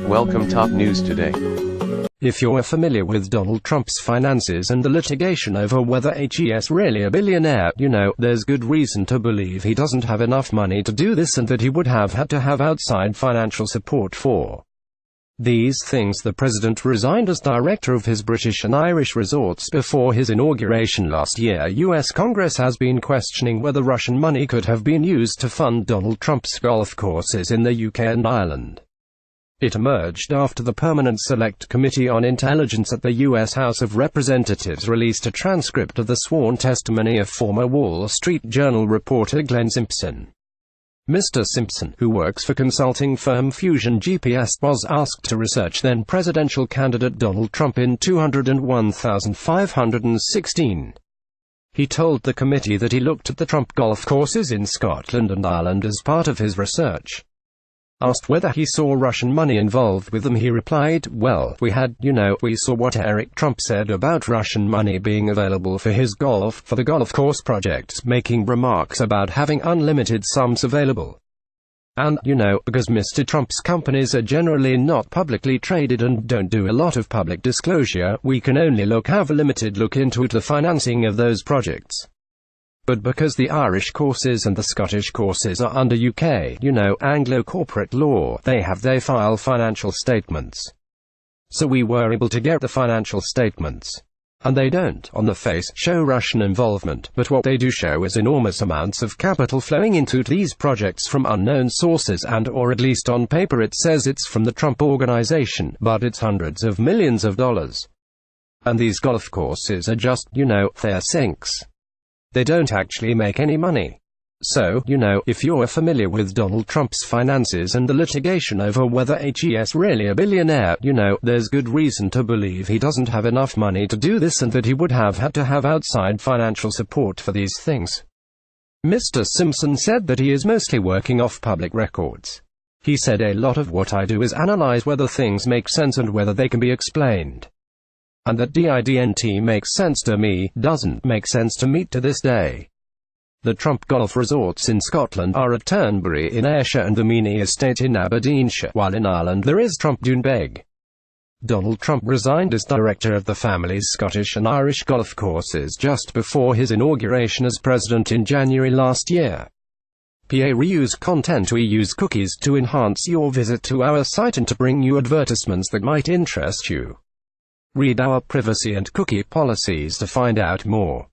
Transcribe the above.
Welcome top news today. If you're familiar with Donald Trump's finances and the litigation over whether he's really a billionaire, you know, there's good reason to believe he doesn't have enough money to do this and that he would have had to have outside financial support for these things. The president resigned as director of his British and Irish resorts before his inauguration last year. U.S. Congress has been questioning whether Russian money could have been used to fund Donald Trump's golf courses in the UK and Ireland. It emerged after the Permanent Select Committee on Intelligence at the U.S. House of Representatives released a transcript of the sworn testimony of former Wall Street Journal reporter Glenn Simpson. Mr. Simpson, who works for consulting firm Fusion GPS, was asked to research then-presidential candidate Donald Trump in 201,516. He told the committee that he looked at the Trump golf courses in Scotland and Ireland as part of his research. Asked whether he saw Russian money involved with them, he replied, "Well, we saw what Eric Trump said about Russian money being available for the golf course projects, making remarks about having unlimited sums available. And, because Mr. Trump's companies are generally not publicly traded and don't do a lot of public disclosure, we can only have a limited look into the financing of those projects. But because the Irish courses and the Scottish courses are under UK, Anglo corporate law, they file financial statements. So we were able to get the financial statements. And they don't, on the face, show Russian involvement, but what they do show is enormous amounts of capital flowing into these projects from unknown sources, or at least on paper it says it's from the Trump Organization, but it's hundreds of millions of dollars. And these golf courses are just, they're sinks. They don't actually make any money. So, if you're familiar with Donald Trump's finances and the litigation over whether he's really a billionaire, there's good reason to believe he doesn't have enough money to do this and that he would have had to have outside financial support for these things. Mr. Simpson said that he is mostly working off public records. He said, "A lot of what I do is analyze whether things make sense and whether they can be explained. And that doesn't makes sense to me, doesn't make sense to me to this day." The Trump golf resorts in Scotland are at Turnberry in Ayrshire and the Meany Estate in Aberdeenshire, while in Ireland there is Trump Doonbeg. Donald Trump resigned as director of the family's Scottish and Irish golf courses just before his inauguration as president in January last year. Reuse content. We use cookies to enhance your visit to our site and to bring you advertisements that might interest you. Read our privacy and cookie policies to find out more.